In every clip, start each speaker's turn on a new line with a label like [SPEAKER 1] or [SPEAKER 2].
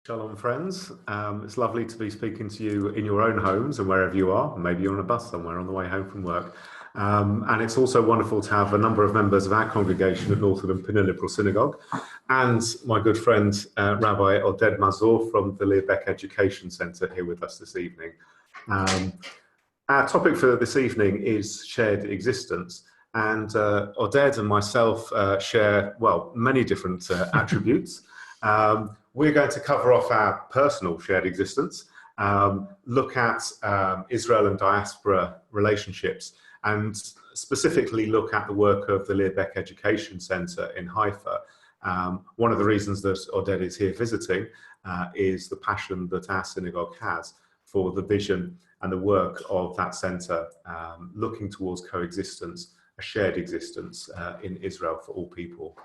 [SPEAKER 1] Shalom, friends. It's lovely to be speaking to you in your own homes and wherever you are. Maybe you're on a bus somewhere on the way home from work. And it's also wonderful to have a number of members of our congregation at Northwood and Pinner Liberal Synagogue and my good friend, Rabbi Oded Mazor from the Leo Baeck Education Centre here with us this evening. Our topic for this evening is shared existence. And Oded and myself share, well, many different attributes. We're going to cover off our personal shared existence, look at Israel and diaspora relationships, and specifically look at the work of the Leo Baeck Education Centre in Haifa. One of the reasons that Oded is here visiting is the passion that our synagogue has for the vision and the work of that centre, looking towards coexistence, a shared existence in Israel for all people.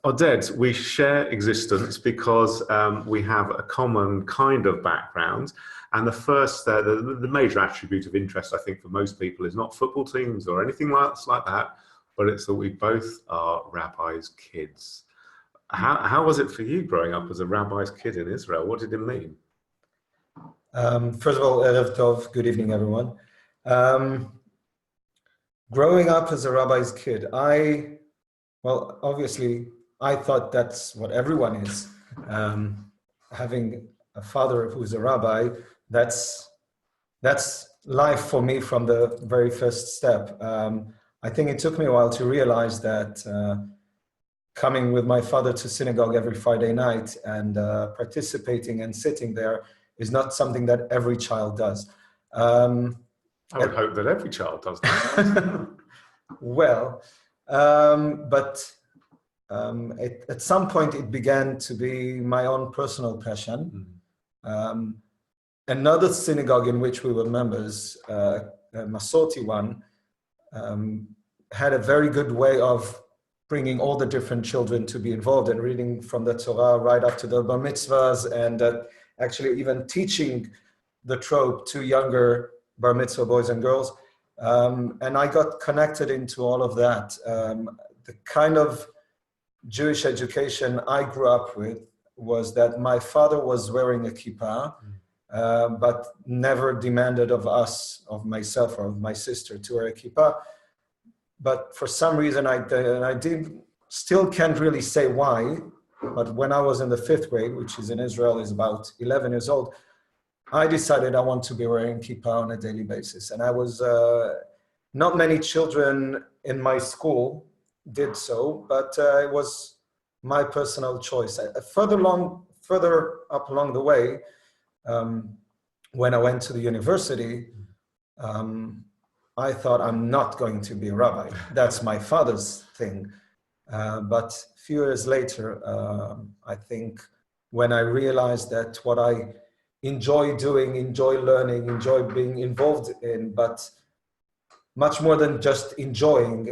[SPEAKER 1] Oded, we share existence because we have a common kind of background, and the first, the major attribute of interest, I think, for most people is not football teams or anything else like that, but it's that we both are rabbis' kids. How was it for you growing up as a rabbi's kid in Israel? What did it mean?
[SPEAKER 2] First of all, Erev Tov, good evening, everyone. Growing up as a rabbi's kid, well, obviously, I thought that's what everyone is. Having a father who's a rabbi, that's life for me from the very first step. I think it took me a while to realize that coming with my father to synagogue every Friday night and participating and sitting there is not something that every child does.
[SPEAKER 1] I would hope that every child does that.
[SPEAKER 2] Well, but at some point it began to be my own personal passion. Another synagogue in which we were members, a Masorti one, had a very good way of bringing all the different children to be involved and reading from the Torah right up to the bar mitzvahs, and actually even teaching the trope to younger bar mitzvah boys and girls. And I got connected into all of that. The kind of Jewish education I grew up with was that my father was wearing a kippah, but never demanded of us, of myself or of my sister, to wear a kippah. But for some reason, still can't really say why, but when I was in the 5th grade, which is in Israel is about 11 years old, I decided I want to be wearing kippah on a daily basis. And I was, not many children in my school did so, but it was my personal choice. Further up along the way, when I went to the university, I thought I'm not going to be a rabbi. That's my father's thing. But a few years later, I think when I realized that what I enjoy doing, enjoy learning, enjoy being involved in, but much more than just enjoying,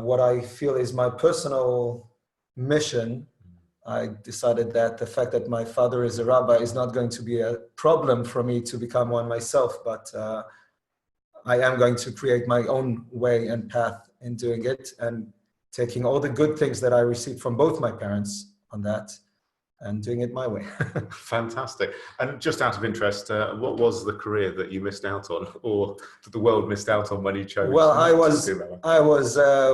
[SPEAKER 2] what I feel is my personal mission, I decided that the fact that my father is a rabbi is not going to be a problem for me to become one myself, but I am going to create my own way and path in doing it, and taking all the good things that I received from both my parents on that and doing it my way.
[SPEAKER 1] Fantastic. And just out of interest, what was the career that you missed out on, or that the world missed out on when you chose?
[SPEAKER 2] Well, I was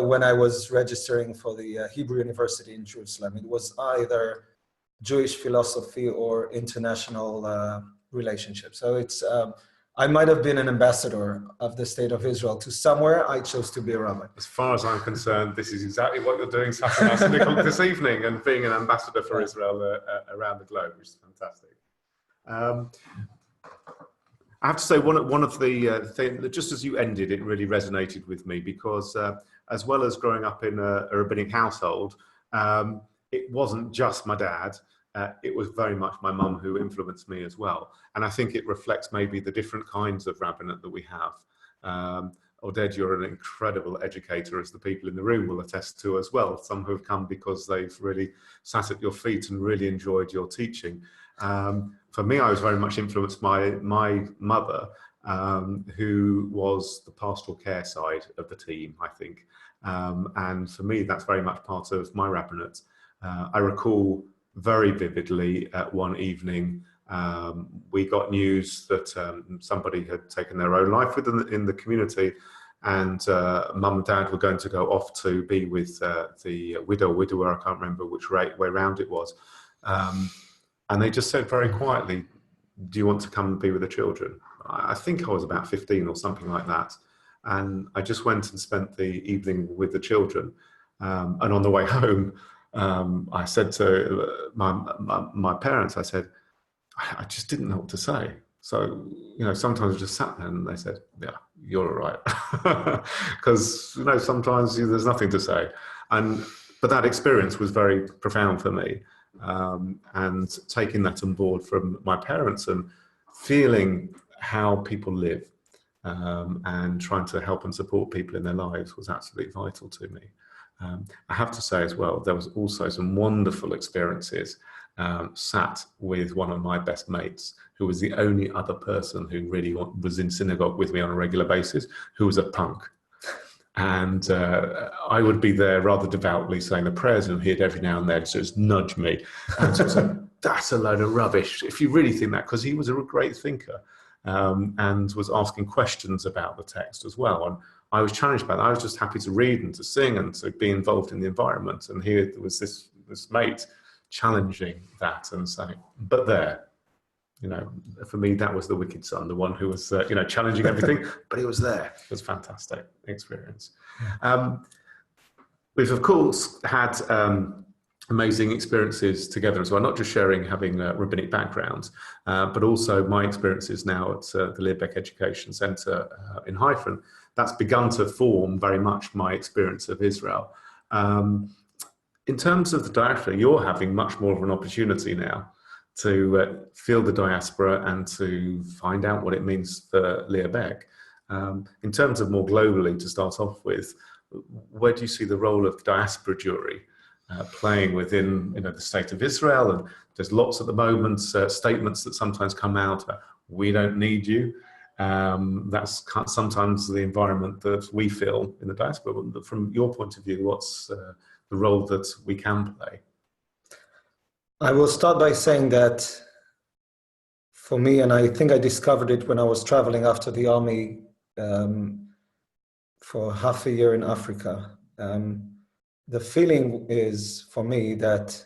[SPEAKER 2] when I was registering for the Hebrew University in Jerusalem, it was either Jewish philosophy or international relationships. So it's, I might have been an ambassador of the state of Israel to somewhere. I chose to be a rabbi.
[SPEAKER 1] As far as I'm concerned, this is exactly what you're doing Saturday this evening, and being an ambassador for Israel around the globe, which is fantastic. I have to say, one of the things that just as you ended, it really resonated with me, because as well as growing up in a rabbinic household, it wasn't just my dad. It was very much my mum who influenced me as well. And I think it reflects maybe the different kinds of rabbinate that we have. Oded, you're an incredible educator, as the people in the room will attest to as well. Some who have come because they've really sat at your feet and really enjoyed your teaching. For me, I was very much influenced by my mother, who was the pastoral care side of the team, I think. And for me, that's very much part of my rabbinate. I recall very vividly at one evening. We got news that somebody had taken their own life in the community, and mum and dad were going to go off to be with the widower, I can't remember which way round it was. And they just said very quietly, do you want to come and be with the children? I think I was about 15 or something like that. And I just went and spent the evening with the children. And on the way home, I said to my parents, I said, I just didn't know what to say. So, sometimes I just sat there and they said, yeah, you're all right. Because, sometimes there's nothing to say. But that experience was very profound for me. And taking that on board from my parents and feeling how people live and trying to help and support people in their lives was absolutely vital to me. I have to say as well, there was also some wonderful experiences sat with one of my best mates, who was the only other person who really was in synagogue with me on a regular basis, who was a punk. And I would be there rather devoutly saying the prayers, and he'd every now and then just nudge me and sort of say, that's a load of rubbish, if you really think that, because he was a great thinker and was asking questions about the text as well. And I was challenged by that. I was just happy to read and to sing and to be involved in the environment. And here was this mate challenging that and saying, but there, for me, that was the wicked son, the one who was, challenging everything, but he was there. It was a fantastic experience. We've, of course, had amazing experiences together as well, not just having rabbinic backgrounds, but also my experiences now at the Leo Baeck Education Centre in Haifa. That's begun to form very much my experience of Israel. In terms of the diaspora, you're having much more of an opportunity now to feel the diaspora and to find out what it means for Leo Baeck. In terms of more globally, to start off with, where do you see the role of the diaspora jury playing within the state of Israel? And there's lots at the moment, statements that sometimes come out, we don't need you. That's sometimes the environment that we feel in the diaspora. But from your point of view, what's the role that we can play?
[SPEAKER 2] I will start by saying that for me, and I think I discovered it when I was traveling after the army for half a year in Africa. The feeling is for me that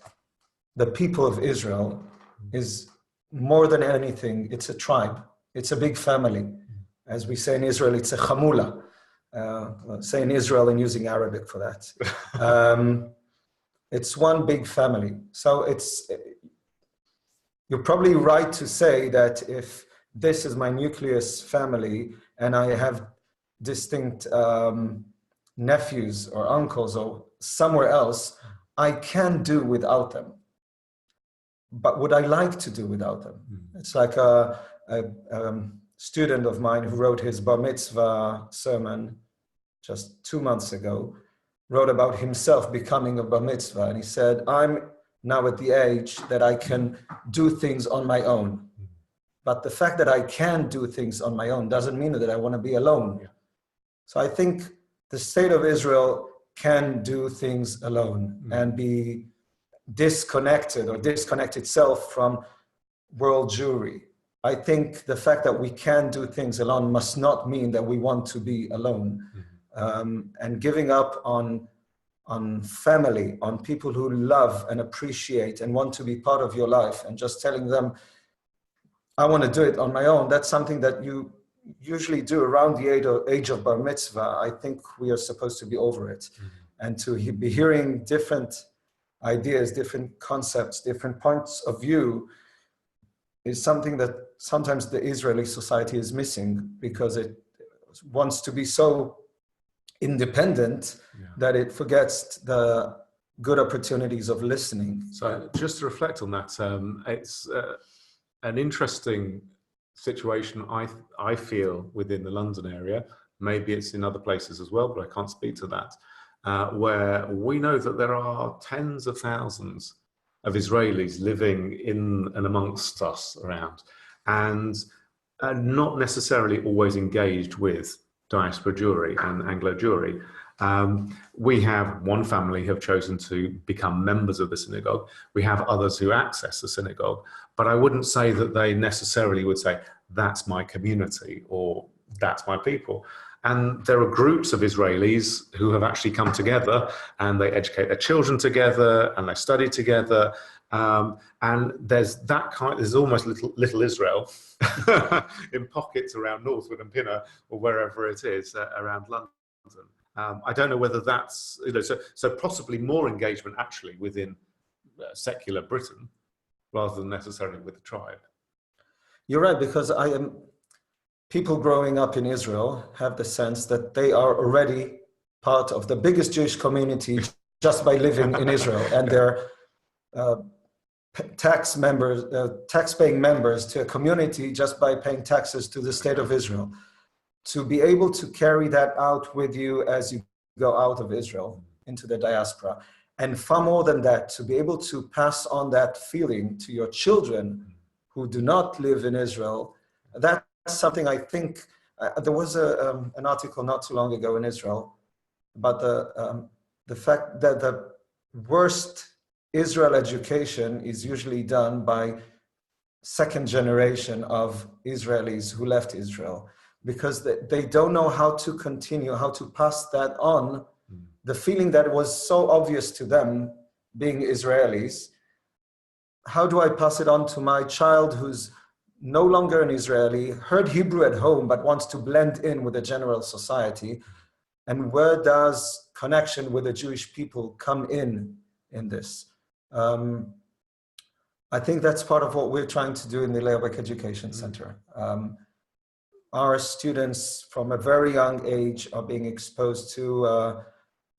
[SPEAKER 2] the people of Israel is more than anything, it's a tribe. It's a big family. As we say in Israel, it's a chamula. Say in Israel and using Arabic for that. It's one big family. So you're probably right to say that if this is my nucleus family and I have distinct nephews or uncles or somewhere else, I can do without them. But would I like to do without them? It's like a student of mine who wrote his bar mitzvah sermon just 2 months ago, wrote about himself becoming a bar mitzvah. And he said, I'm now at the age that I can do things on my own. But the fact that I can do things on my own doesn't mean that I want to be alone. So I think the state of Israel can do things alone and be disconnected or disconnect itself from world Jewry. I think the fact that we can do things alone must not mean that we want to be alone. And giving up on family, on people who love and appreciate and want to be part of your life, and just telling them, I want to do it on my own, that's something that you usually do around the age of bar mitzvah. I think we are supposed to be over it. And to be hearing different ideas, different concepts, different points of view is something that sometimes the Israeli society is missing, because it wants to be so independent that it forgets the good opportunities of listening.
[SPEAKER 1] So just to reflect on that, it's an interesting situation I feel within the London area. Maybe it's in other places as well, but I can't speak to that, where we know that there are tens of thousands of Israelis living in and amongst us around, and not necessarily always engaged with diaspora Jewry and Anglo Jewry. We have one family who have chosen to become members of the synagogue. We have others who access the synagogue, but I wouldn't say that they necessarily would say, that's my community or that's my people. And there are groups of Israelis who have actually come together and they educate their children together and they study together. And there's almost little Israel in pockets around Northwood and Pinner or wherever it is around London. I don't know whether that's, so possibly more engagement actually within secular Britain rather than necessarily with the tribe.
[SPEAKER 2] You're right, because people growing up in Israel have the sense that they are already part of the biggest Jewish community just by living in Israel, and they're tax-paying members to a community just by paying taxes to the state of Israel. To be able to carry that out with you as you go out of Israel into the diaspora, and far more than that, to be able to pass on that feeling to your children who do not live in Israel, that's something I think, there was an article not too long ago in Israel about the fact that the worst Israel education is usually done by second generation of Israelis who left Israel, because they don't know how to continue, how to pass that on, the feeling that was so obvious to them being Israelis. How do I pass it on to my child who's no longer an Israeli, heard Hebrew at home, but wants to blend in with the general society? And where does connection with the Jewish people come in this? I think that's part of what we're trying to do in the Leo Baeck Education Center. Our students from a very young age are being exposed to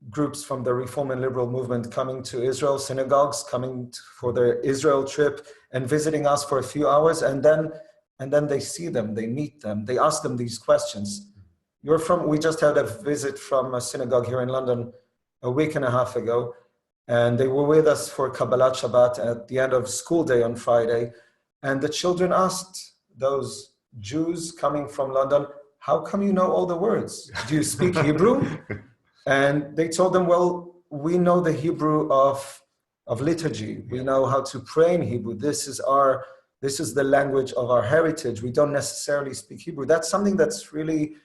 [SPEAKER 2] groups from the Reform and Liberal movement coming to Israel, synagogues coming for their Israel trip and visiting us for a few hours, and then they see them, they meet them, they ask them these questions. We just had a visit from a synagogue here in London a week and a half ago, and they were with us for Kabbalat Shabbat at the end of school day on Friday, and the children asked those Jews coming from London, how come you know all the words? Do you speak Hebrew? And they told them, well, we know the Hebrew of liturgy. We know how to pray in Hebrew. This is the language of our heritage. We don't necessarily speak Hebrew. That's something that's really,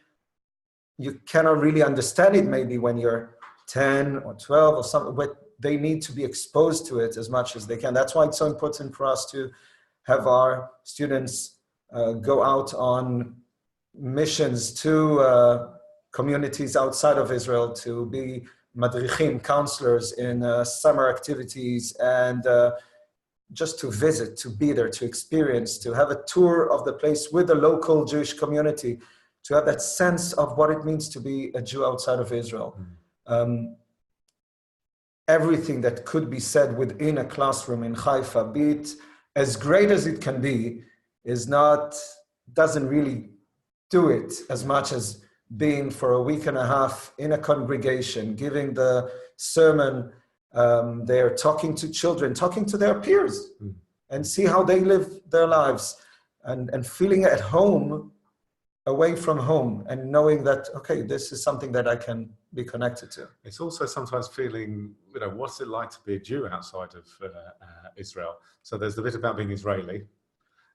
[SPEAKER 2] you cannot really understand it maybe when you're 10 or 12 or something, but they need to be exposed to it as much as they can. That's why it's so important for us to have our students go out on missions to communities outside of Israel, to be madrichim, counselors in summer activities, and just to visit, to be there, to experience, to have a tour of the place with the local Jewish community, to have that sense of what it means to be a Jew outside of Israel. Everything that could be said within a classroom in Haifa, be it as great as it can be, doesn't really do it as much as being for a week and a half in a congregation, giving the sermon, they're talking to children, talking to their peers, and see how they live their lives, and feeling at home, away from home, and knowing that, okay, this is something that I can be connected to.
[SPEAKER 1] It's also sometimes feeling, what's it like to be a Jew outside of Israel? So there's the bit about being Israeli,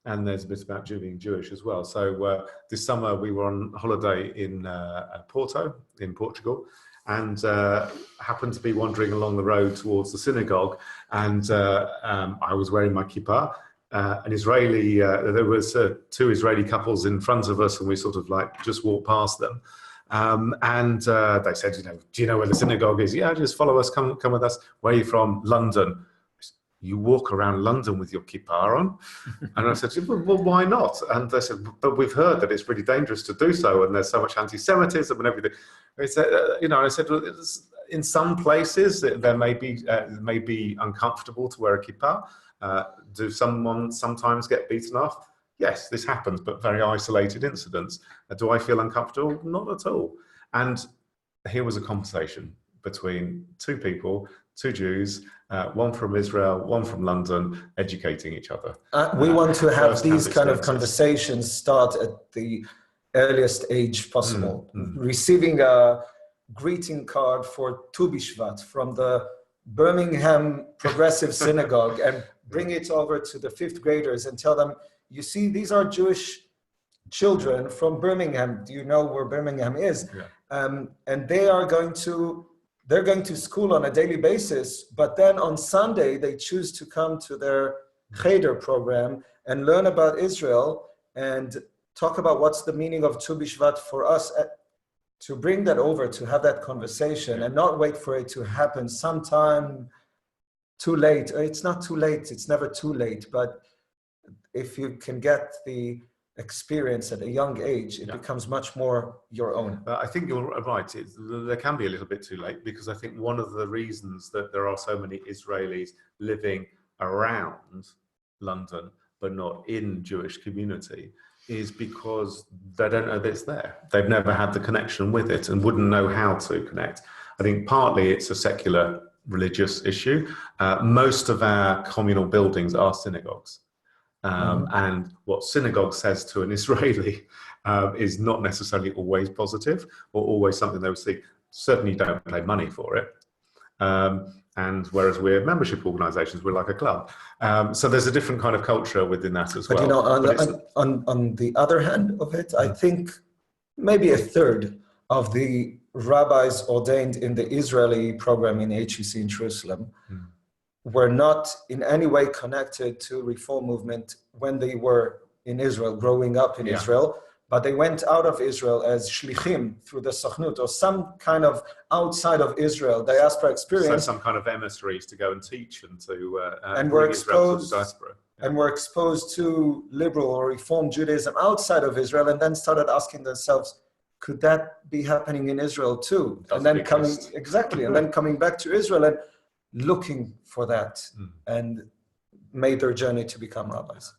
[SPEAKER 1] and there's a bit about being Jewish as well. So this summer we were on holiday in Porto, in Portugal, and happened to be wandering along the road towards the synagogue, and I was wearing my kippah. An Israeli, there was two Israeli couples in front of us, and we sort of just walked past them. And they said, do you know where the synagogue is? Yeah, just follow us, come with us. Where are you from? London. You walk around London with your kippah on? And I said, well, why not? And they said, but we've heard that it's really dangerous to do so, and there's so much anti-Semitism and everything. I said, I said, well, in some places there may be uncomfortable to wear a kippah. Do someone sometimes get beaten off? Yes, this happens, but very isolated incidents. Do I feel uncomfortable? Not at all. And here was a conversation between two people, two Jews, one from Israel, one from London, educating each other.
[SPEAKER 2] We want to have these kind of conversations start at the earliest age possible. Receiving greeting card for Tu B'Shvat from the Birmingham Progressive Synagogue and bring it over to the 5th graders and tell them, you see, these are Jewish children from Birmingham. Do you know where Birmingham is? Yeah. And they're going to school on a daily basis, but then on Sunday, they choose to come to their Cheder program and learn about Israel and talk about what's the meaning of Tu B'Shvat for us, to bring that over, to have that conversation and not wait for it to happen sometime too late. It's not too late, it's never too late, but if you can get the experience at a young age, it becomes much more your own.
[SPEAKER 1] I think you're right. There can be a little bit too late, because I think one of the reasons that there are so many Israelis living around London but not in Jewish community is because they don't know that it's there. They've never had the connection with it and wouldn't know how to connect. I think partly it's a secular religious issue. Most of our communal buildings are synagogues. And what synagogue says to an Israeli is not necessarily always positive or always something they would see. Certainly don't pay money for it. And whereas we're membership organisations, we're like a club. So there's a different kind of culture within that as well.
[SPEAKER 2] But you know, on the other hand of it, I think maybe a third of the rabbis ordained in the Israeli program in HEC in Jerusalem were not in any way connected to Reform movement when they were in Israel, growing up in Israel, but they went out of Israel as shlichim through the Sochnut or some kind of outside of Israel diaspora experience.
[SPEAKER 1] So some kind of emissaries to go and teach and to
[SPEAKER 2] and were exposed
[SPEAKER 1] to the diaspora.
[SPEAKER 2] And were exposed to liberal or Reform Judaism outside of Israel, and then started asking themselves, could that be happening in Israel too? And then coming back to Israel and looking for that and made their journey to become rabbis.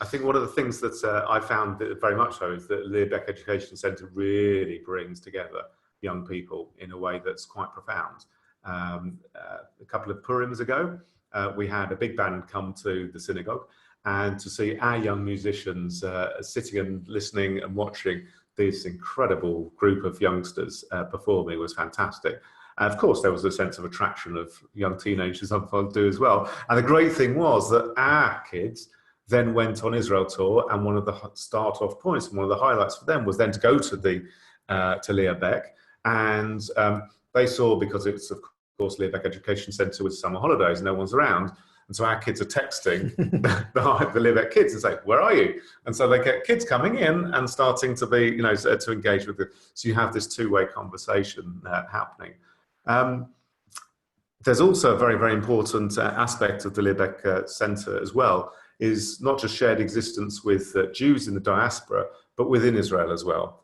[SPEAKER 1] I think one of the things that I found that very much so is that Leo Baeck Education Centre really brings together young people in a way that's quite profound. A couple of Purims ago, we had a big band come to the synagogue, and to see our young musicians sitting and listening and watching this incredible group of youngsters performing was fantastic. And of course, there was a sense of attraction of young teenagers unfold do as well. And the great thing was that our kids then went on Israel tour, and one of the start-off points and one of the highlights for them was then to go to the to Leo Baeck, and they saw, because it's of course Leo Baeck Education Centre with summer holidays, no one's around, and so our kids are texting the Leo Baeck kids and say, "Where are you?" And so they get kids coming in and starting to be, you know, to engage with it. So you have this two-way conversation happening. There's also a very, very important aspect of the Leo Baeck Centre as well, is not just shared existence with Jews in the diaspora, but within Israel as well.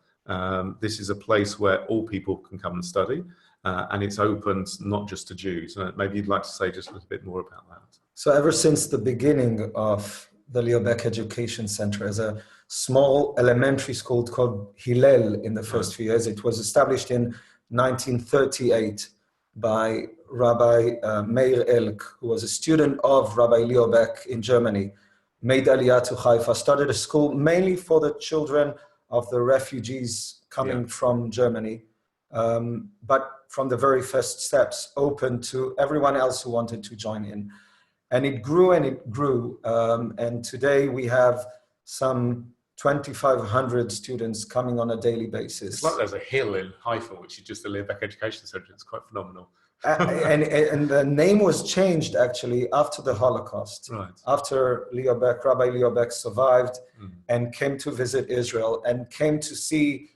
[SPEAKER 1] This is a place where all people can come and study, and it's opened not just to Jews. Maybe you'd like to say just a little bit more about that.
[SPEAKER 2] So ever since the beginning of the Leo Baeck Education Center as a small elementary school called Hillel in the first few years, it was established in 1938 by Rabbi Meir Elk, who was a student of Rabbi Leo Baeck in Germany, made Aliyah to Haifa, started a school mainly for the children of the refugees coming from Germany, but from the very first steps open to everyone else who wanted to join in. And it grew and it grew, and today we have some 2,500 students coming on a daily basis.
[SPEAKER 1] It's like there's a hill in Haifa, which is just the Leo Baeck Education Centre. It's quite phenomenal.
[SPEAKER 2] and the name was changed actually after the Holocaust.
[SPEAKER 1] Right.
[SPEAKER 2] After Rabbi Leo Baeck survived and came to visit Israel and came to see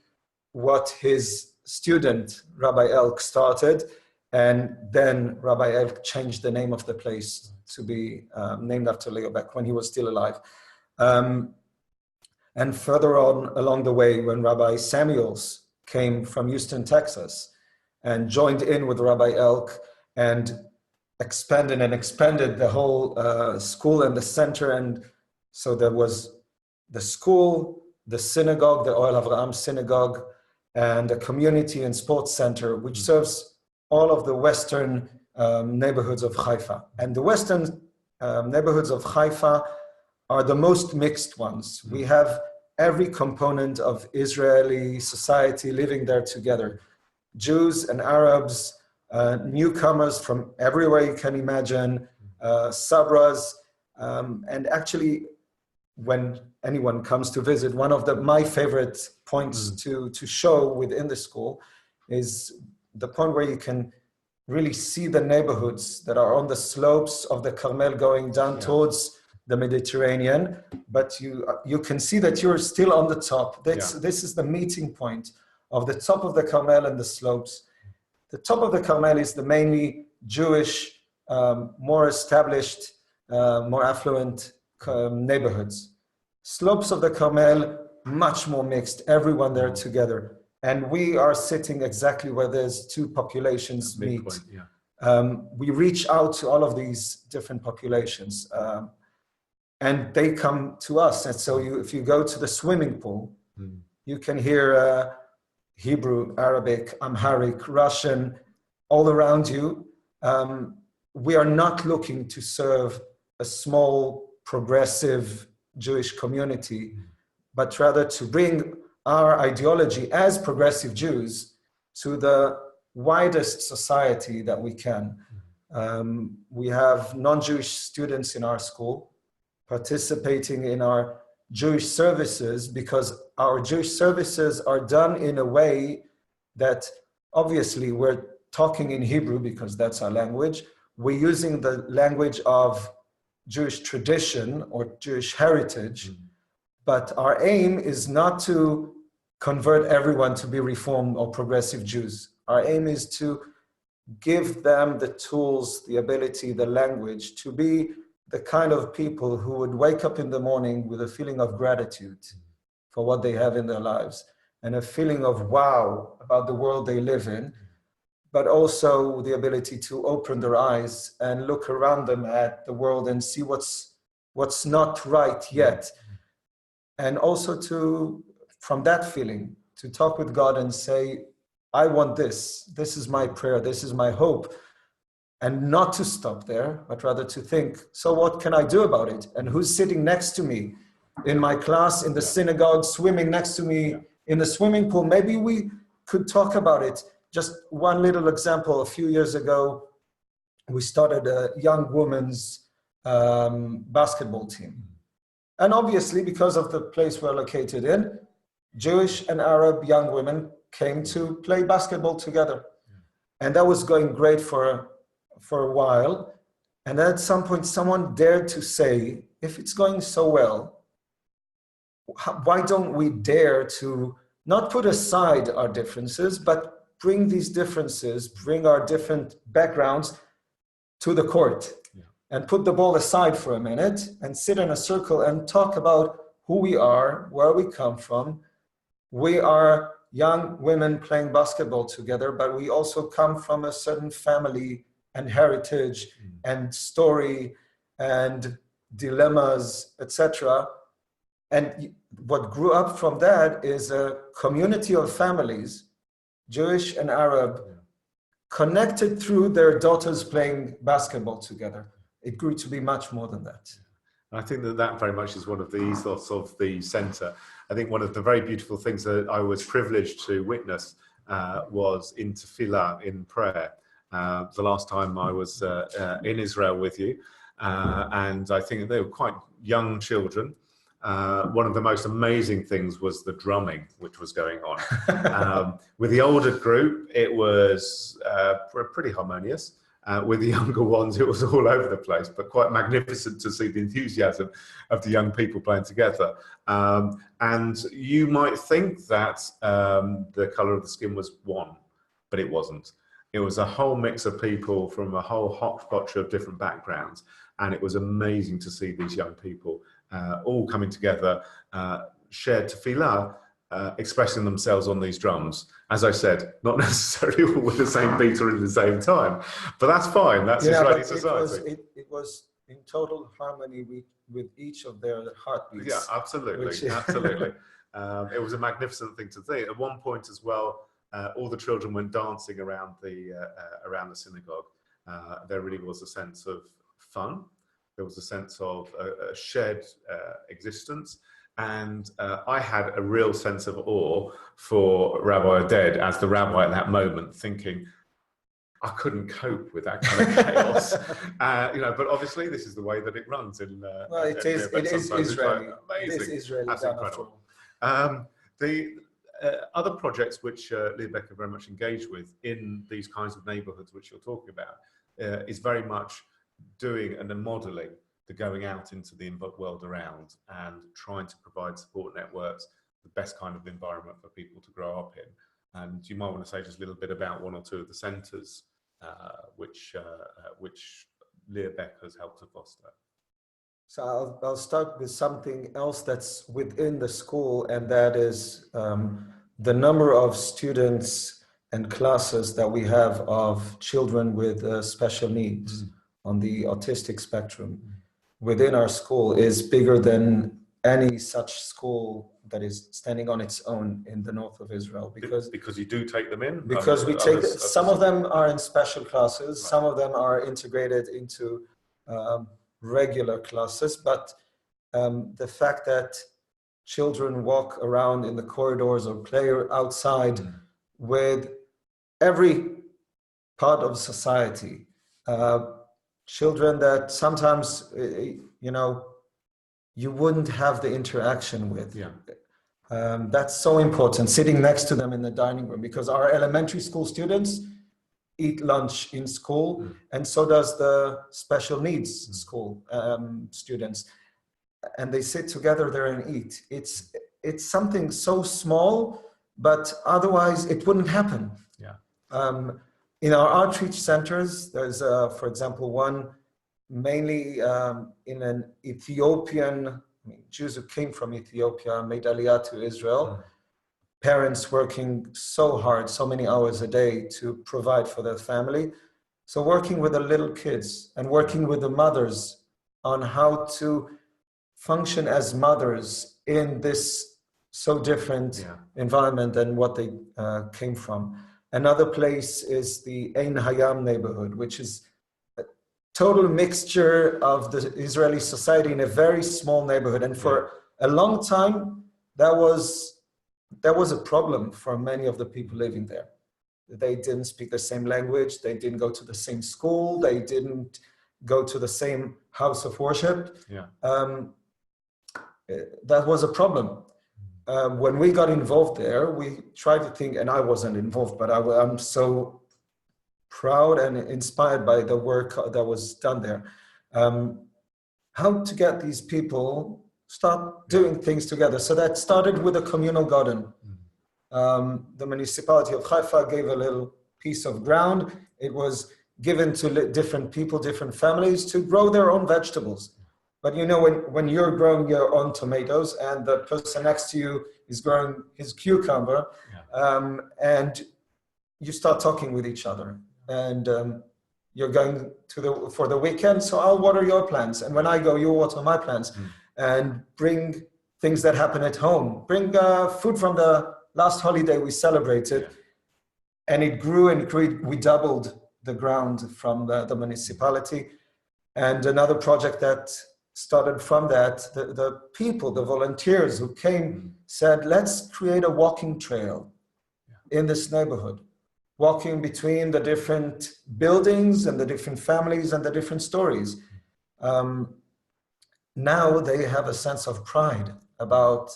[SPEAKER 2] what his student, Rabbi Elk, started. And then Rabbi Elk changed the name of the place to be named after Leo Baeck when he was still alive. And further on along the way, when Rabbi Samuels came from Houston, Texas, and joined in with Rabbi Elk and expanded the whole school and the center. And so there was the school, the synagogue, the Oel Avraham synagogue, and a community and sports center, which serves all of the western neighborhoods of Haifa. And the western neighborhoods of Haifa are the most mixed ones. We have every component of Israeli society living there together. Jews and Arabs, newcomers from everywhere you can imagine, sabras, and actually, when anyone comes to visit, one of my favorite points to show within the school is the point where you can really see the neighborhoods that are on the slopes of the Carmel going down towards the Mediterranean, but you can see that you're still on the top. This is the meeting point of the top of the Carmel and the slopes. The top of the Carmel is the mainly Jewish, more established, more affluent neighborhoods. Slopes of the Carmel, much more mixed, everyone there together. And we are sitting exactly where there's two populations meet. We reach out to all of these different populations, and they come to us. And so if you go to the swimming pool, you can hear Hebrew, Arabic, Amharic, Russian, all around you. We are not looking to serve a small, progressive Jewish community, but rather to bring our ideology as progressive Jews to the widest society that we can. We have non-Jewish students in our school participating in our Jewish services, because our Jewish services are done in a way that obviously we're talking in Hebrew because that's our language. We're using the language of Jewish tradition or Jewish heritage, but our aim is not to convert everyone to be Reform or progressive Jews. Our aim is to give them the tools, the ability, the language to be the kind of people who would wake up in the morning with a feeling of gratitude for what they have in their lives and a feeling of wow about the world they live in, but also the ability to open their eyes and look around them at the world and see what's not right yet. And also to, from that feeling, to talk with God and say, I want this. This is my prayer. This is my hope. And not to stop there, but rather to think, so what can I do about it? And who's sitting next to me in my class, in the synagogue, swimming next to me in the swimming pool? Maybe we could talk about it. Just one little example. A few years ago, we started a young women's basketball team. And obviously, because of the place we're located in, Jewish and Arab young women came to play basketball together. And that was going great for a while. And at some point, someone dared to say, if it's going so well, why don't we dare to not put aside our differences, but bring these differences, bring our different backgrounds to the court and put the ball aside for a minute and sit in a circle and talk about who we are, where we come from. We are young women playing basketball together, but we also come from a certain family and heritage and story and dilemmas, etc. And what grew up from that is a community of families, Jewish and Arab, connected through their daughters playing basketball together. It grew to be much more than that.
[SPEAKER 1] I think that very much is one of the ethos of the centre. I think one of the very beautiful things that I was privileged to witness was in tefillah, in prayer. The last time I was in Israel with you, and I think they were quite young children. One of the most amazing things was the drumming which was going on. With the older group, it was pretty harmonious. With the younger ones, it was all over the place, but quite magnificent to see the enthusiasm of the young people playing together. And you might think that the colour of the skin was one, but it wasn't. It was a whole mix of people from a whole hodgepodge of different backgrounds. And it was amazing to see these young people all coming together, shared tefillah, expressing themselves on these drums. As I said, not necessarily all with the same beat or in the same time, but that's fine. That's Israeli society.
[SPEAKER 2] It was in total harmony with each of their heartbeats.
[SPEAKER 1] Yeah, absolutely, absolutely. It was a magnificent thing to see. At one point as well, all the children went dancing around the synagogue. There really was a sense of fun. There was a sense of a shared existence. And I had a real sense of awe for Rabbi Oded as the rabbi at that moment, thinking, I couldn't cope with that kind of chaos, but obviously this is the way that it runs in.
[SPEAKER 2] Well, it is Israeli.
[SPEAKER 1] Amazing.
[SPEAKER 2] It is Israeli.
[SPEAKER 1] That's incredible. The other projects which Leo Baeck are very much engaged with in these kinds of neighbourhoods which you're talking about is very much doing and modelling the going out into the world around and trying to provide support networks, the best kind of environment for people to grow up in. And you might want to say just a little bit about one or two of the centres which Leo Baeck has helped to foster.
[SPEAKER 2] So I'll start with something else that's within the school, and that is the number of students and classes that we have of children with special needs on the autistic spectrum within our school is bigger than any such school that is standing on its own in the north of Israel.
[SPEAKER 1] Because you do take them in?
[SPEAKER 2] Because we take, some of them are in special classes, right. Some of them are integrated into regular classes, but the fact that children walk around in the corridors or play outside with every part of society, children that sometimes, you wouldn't have the interaction with.
[SPEAKER 1] Yeah.
[SPEAKER 2] That's so important, sitting next to them in the dining room, because our elementary school students eat lunch in school, and so does the special needs school students. And they sit together there and eat. It's something so small, but otherwise it wouldn't happen.
[SPEAKER 1] Yeah.
[SPEAKER 2] In our outreach centers, there's, for example, one mainly in an Ethiopian, Jews who came from Ethiopia, made Aliyah to Israel, parents working so hard, so many hours a day to provide for their family. So working with the little kids and working with the mothers on how to function as mothers in this so different environment than what they came from. Another place is the Ein Hayam neighborhood, which is a total mixture of the Israeli society in a very small neighborhood. And for a long time, that was a problem for many of the people living there. They didn't speak the same language, they didn't go to the same school, they didn't go to the same house of worship. That was a problem. When we got involved there, we tried to think, and I wasn't involved, but I'm so proud and inspired by the work that was done there. How to get these people start doing things together. So that started with a communal garden. The municipality of Haifa gave a little piece of ground. It was given to different people, different families to grow their own vegetables. But when you're growing your own tomatoes and the person next to you is growing his cucumber, and you start talking with each other, and you're going for the weekend, so I'll water your plants, and when I go, you water my plants, and bring things that happen at home. Bring food from the last holiday we celebrated, and it grew and grew. We doubled the ground from the municipality. And another project that started from that, the people, the volunteers who came said, let's create a walking trail in this neighborhood, walking between the different buildings and the different families and the different stories. Now they have a sense of pride about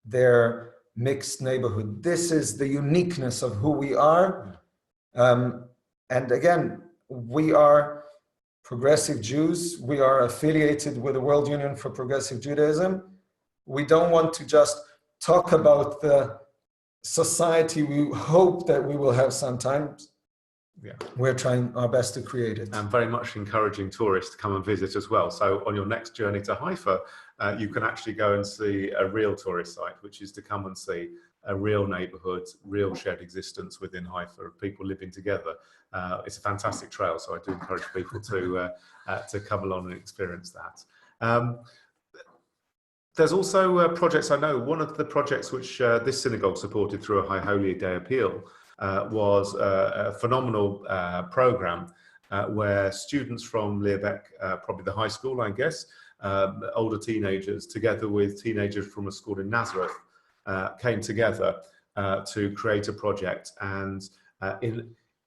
[SPEAKER 2] their mixed neighborhood. This is the uniqueness of who we are. And again, we are progressive Jews. We are affiliated with the World Union for Progressive Judaism. We don't want to just talk about the society we hope that we will have sometimes. We're trying our best to create it.
[SPEAKER 1] And very much encouraging tourists to come and visit as well. So on your next journey to Haifa, you can actually go and see a real tourist site, which is to come and see a real neighborhood, real shared existence within Haifa of people living together. It's a fantastic trail, so I do encourage people to come along and experience that. There's also projects, I know, one of the projects which this synagogue supported through a High Holy Day appeal was a phenomenal program where students from Leo Baeck, probably the high school, I guess, older teenagers, together with teenagers from a school in Nazareth, came together to create a project. And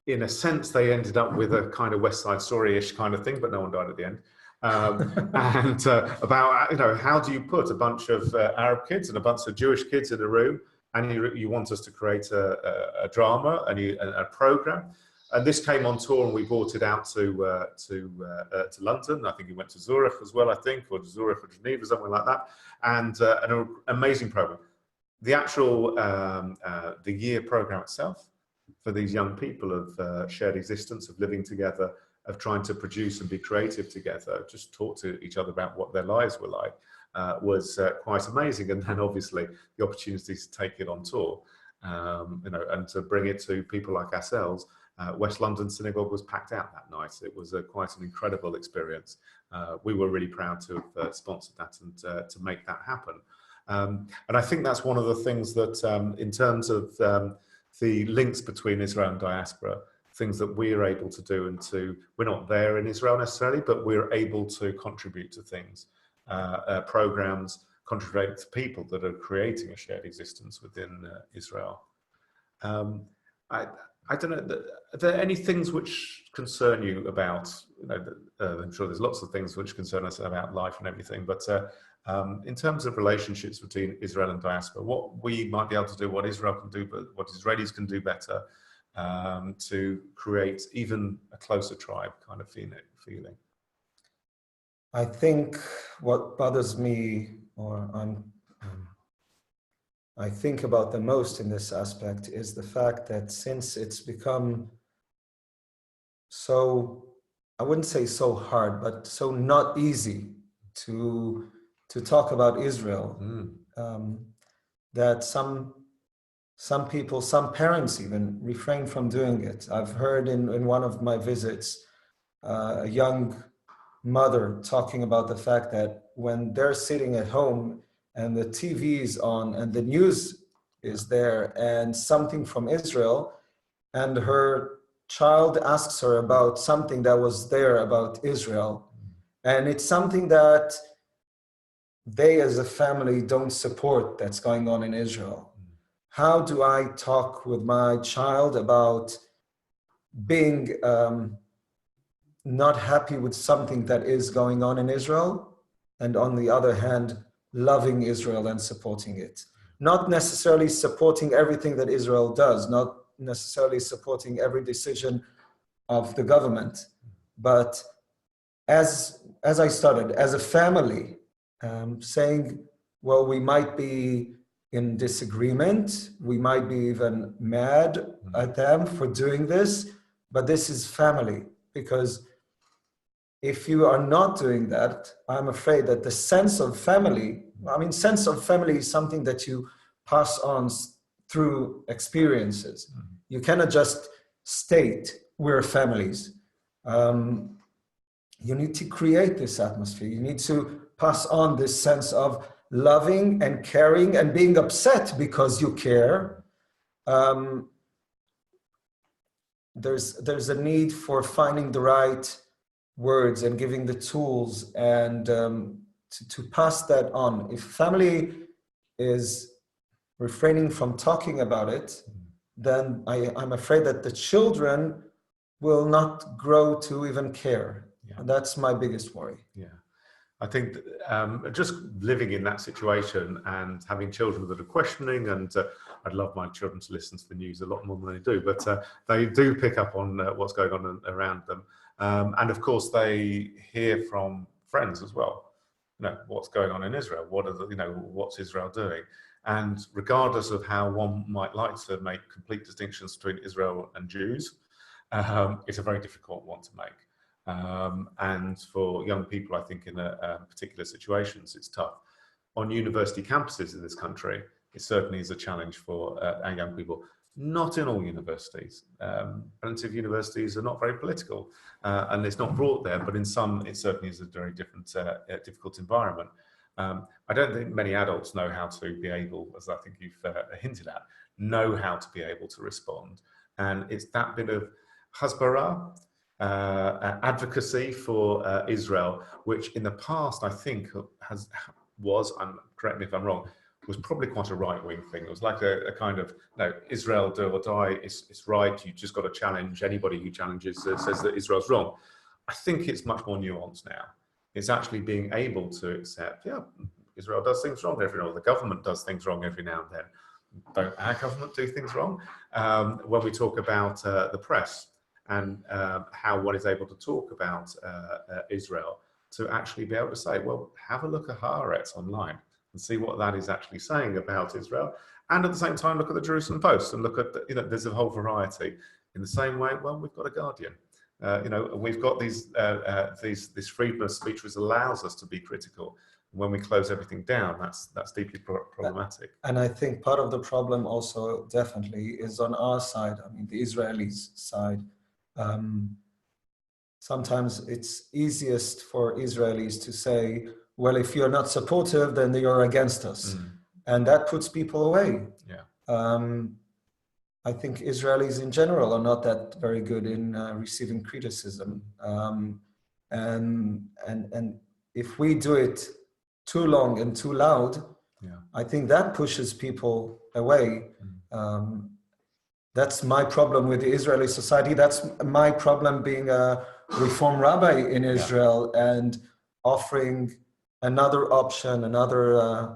[SPEAKER 1] in a sense, they ended up with a kind of West Side Story-ish kind of thing, but no one died at the end. And about, how do you put a bunch of Arab kids and a bunch of Jewish kids in a room, and you want us to create a drama and a program. And this came on tour, and we brought it out to London. I think it went to Zurich as well, or to Zurich or Geneva, something like that. And an amazing program. The actual the year program itself for these young people of shared existence, of living together, of trying to produce and be creative together, just talk to each other about what their lives were like, was quite amazing. And then obviously the opportunities to take it on tour, and to bring it to people like ourselves. West London Synagogue was packed out that night. It was quite an incredible experience. We were really proud to have sponsored that and to make that happen. And I think that's one of the things that, in terms of the links between Israel and diaspora, things that we're able to do, and we're not there in Israel necessarily, but we're able to contribute to things, programs, contribute to people that are creating a shared existence within Israel. I don't know, are there any things which concern you about, I'm sure there's lots of things which concern us about life and everything, but in terms of relationships between Israel and diaspora, what we might be able to do, what Israel can do, but what Israelis can do better, to create even a closer tribe kind of feeling?
[SPEAKER 2] I think what bothers me, or I think about the most in this aspect, is the fact that since it's become so, I wouldn't say so hard, but so not easy to talk about Israel, that some people, some parents even, refrain from doing it. I've heard in one of my visits a young mother talking about the fact that when they're sitting at home and the TV is on and the news is there and something from Israel, and her child asks her about something that was there about Israel, and it's something that they as a family don't support that's going on in Israel. How do I talk with my child about being not happy with something that is going on in Israel, and on the other hand, loving Israel and supporting it? Not necessarily supporting everything that Israel does, not necessarily supporting every decision of the government, but as I started, as a family, saying, well, we might be in disagreement, we might be even mad at them for doing this, but this is family. Because if you are not doing that, I'm afraid that the sense of family, sense of family is something that you pass on through experiences. You cannot just state we're families. You need to create this atmosphere. You need to pass on this sense of loving and caring and being upset because you care. There's a need for finding the right words and giving the tools and to pass that on. If family is refraining from talking about it, then I'm afraid that the children will not grow to even care. Yeah. And that's my biggest worry.
[SPEAKER 1] Yeah. I think just living in that situation and having children that are questioning, and I'd love my children to listen to the news a lot more than they do, but they do pick up on what's going on around them. And of course, they hear from friends as well. What's going on in Israel? What's Israel doing? And regardless of how one might like to make complete distinctions between Israel and Jews, it's a very difficult one to make. And for young people, I think in particular situations, it's tough. On university campuses in this country, it certainly is a challenge for our young people. Not in all universities. Plenty of universities are not very political, and it's not brought there, but in some, it certainly is a very difficult environment. I don't think many adults know how to be able, as I think you've hinted at, know how to be able to respond. And it's that bit of hasbara, advocacy for Israel, which in the past I think correct me if I'm wrong, was probably quite a right-wing thing. It was like a kind of, no, Israel do or die, it's right, you just got to challenge anybody who challenges, says that Israel's wrong. I think it's much more nuanced now. It's actually being able to accept, yeah, Israel does things wrong every now and then, the government does things wrong every now and then. Don't our government do things wrong? When we talk about the press and how one is able to talk about Israel, to actually be able to say, well, have a look at Haaretz online and see what that is actually saying about Israel. And at the same time, look at the Jerusalem Post and look at, there's a whole variety. In the same way, well, we've got a Guardian. We've got this freedom of speech which allows us to be critical. When we close everything down, that's deeply problematic.
[SPEAKER 2] And I think part of the problem also definitely is on our side. I mean, the Israelis' side. Sometimes it's easiest for Israelis to say, well, if you're not supportive, then you're against us. And that puts people away.
[SPEAKER 1] Yeah.
[SPEAKER 2] I think Israelis in general are not that very good in receiving criticism. And if we do it too long and too loud, I think that pushes people away. That's my problem with the Israeli society. That's my problem being a Reform rabbi in Israel and offering another option, another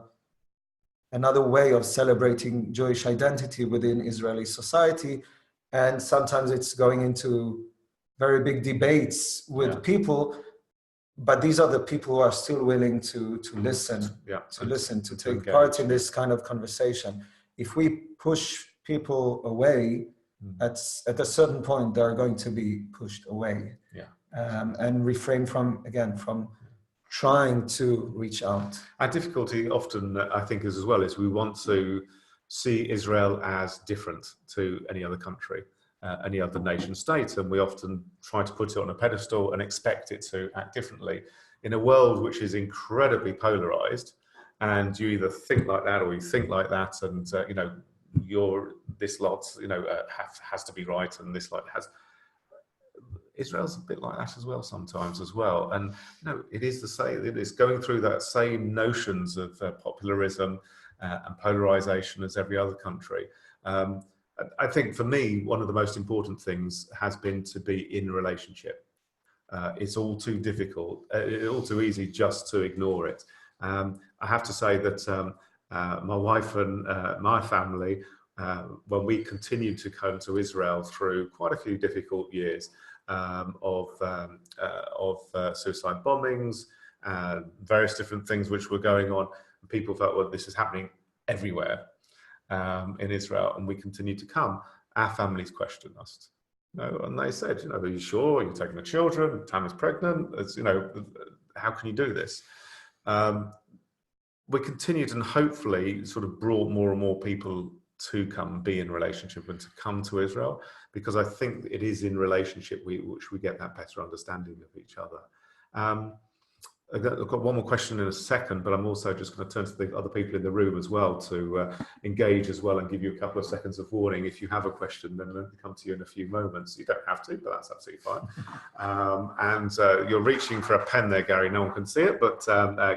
[SPEAKER 2] way of celebrating Jewish identity within Israeli society. And sometimes it's going into very big debates with people, but these are the people who are still willing to listen, to take part in this kind of conversation. If we push people away, at a certain point, they're going to be pushed away. And refrain from trying to reach out.
[SPEAKER 1] Our difficulty often, I think, is we want to see Israel as different to any other country, any other nation state, and we often try to put it on a pedestal and expect it to act differently. In a world which is incredibly polarized, and you either think like that or you think like that, and this lot, has to be right, and this lot has. Israel's a bit like that as well sometimes as well, and it is the same. It is going through that same notions of popularism and polarization as every other country. I think for me, one of the most important things has been to be in relationship. It's all too difficult, all too easy just to ignore it. I have to say that my wife and my family, when we continued to come to Israel through quite a few difficult years of suicide bombings, various different things which were going on, and people felt, well, this is happening everywhere in Israel, and we continued to come. Our families questioned us, and they said, are you sure you're taking the children? Tammy's pregnant. How can you do this? We continued and hopefully sort of brought more and more people to come be in relationship and to come to Israel, because I think it is in relationship which we get that better understanding of each other. I've got one more question in a second, but I'm also just going to turn to the other people in the room as well to engage as well and give you a couple of seconds of warning. If you have a question, then let me come to you in a few moments. You don't have to, but that's absolutely fine. You're reaching for a pen there, Gary. No one can see it, but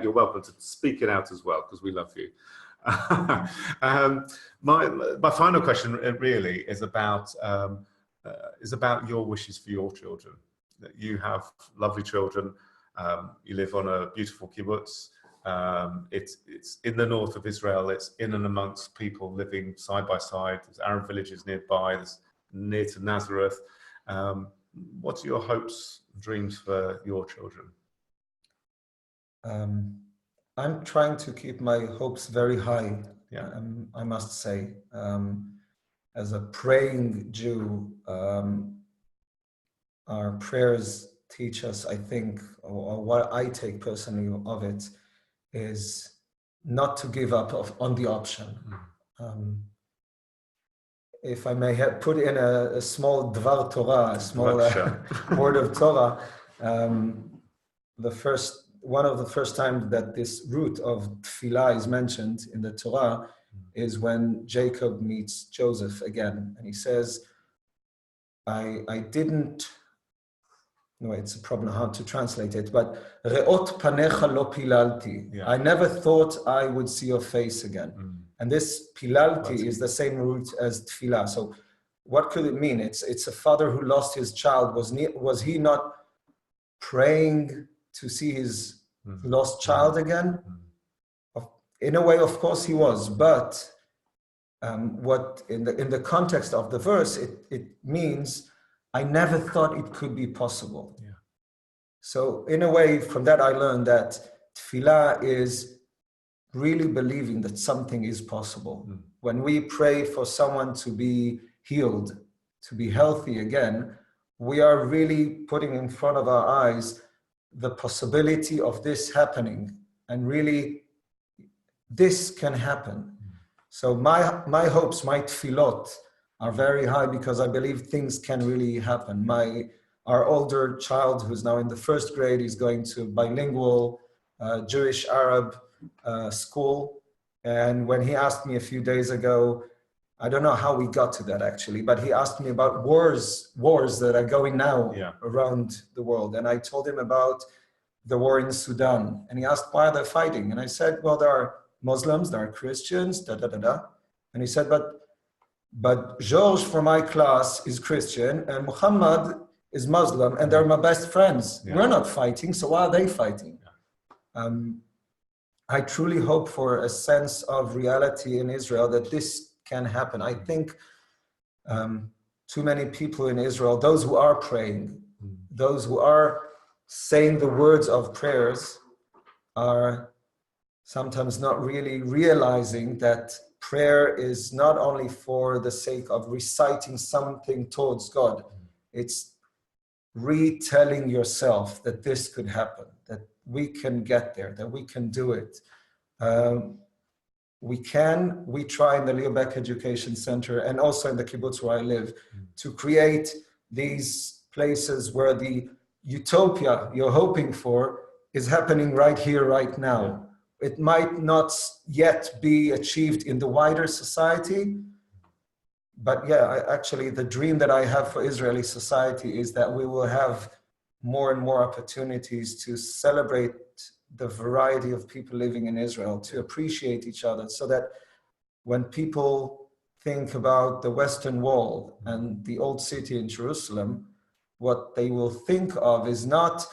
[SPEAKER 1] you're welcome to speak it out as well, because we love you. My final question really is about your wishes for your children. You have lovely children. You live on a beautiful kibbutz. It's in the north of Israel. It's in and amongst people living side by side. There's Arab villages nearby. There's near to Nazareth. What are your hopes, dreams for your children?
[SPEAKER 2] I'm trying to keep my hopes very high. I must say, as a praying Jew, our prayers teach us, I think, or what I take personally of it, is not to give up on the option. If I may put in a small Dvar Torah, a small word of Torah, one of the first times that this root of tefillah is mentioned in the Torah is when Jacob meets Joseph again, and he says, I didn't no, it's a problem how to translate it, but re'ot panecha lo pilalti.
[SPEAKER 1] Yeah.
[SPEAKER 2] I never thought I would see your face again. And this pilalti is the same root as tefillah. So what could it mean? It's a father who lost his child. Was he not praying to see his lost child again? In a way, of course he was, but what in the context of the verse, it means I never thought it could be possible.
[SPEAKER 1] Yeah.
[SPEAKER 2] So in a way, from that I learned that tefillah is really believing that something is possible. When we pray for someone to be healed, to be healthy again, we are really putting in front of our eyes the possibility of this happening, and really this can happen. So my hopes, my tefillot are very high because I believe things can really happen. Our older child, who's now in the first grade, is going to bilingual Jewish Arab school. And when he asked me a few days ago, I don't know how we got to that actually, but he asked me about wars that are going now around the world. And I told him about the war in Sudan. And he asked, why are they fighting? And I said, well, there are Muslims, there are Christians, And he said, but George from my class is Christian and Muhammad is Muslim and they're my best friends. We're not fighting, so why are they fighting? I truly hope for a sense of reality in Israel that this can happen. I think too many people in Israel, those who are praying, those who are saying the words of prayers, are sometimes not really realizing that prayer is not only for the sake of reciting something towards God. It's retelling yourself that this could happen, that we can get there, that we can do it. We try in the Leo Baeck Education Center and also in the kibbutz where I live to create these places where the utopia you're hoping for is happening right here, right now. It might not yet be achieved in the wider society, but actually the dream that I have for Israeli society is that we will have more and more opportunities to celebrate the variety of people living in Israel, to appreciate each other, so that when people think about the Western Wall and the old city in Jerusalem, what they will think of is not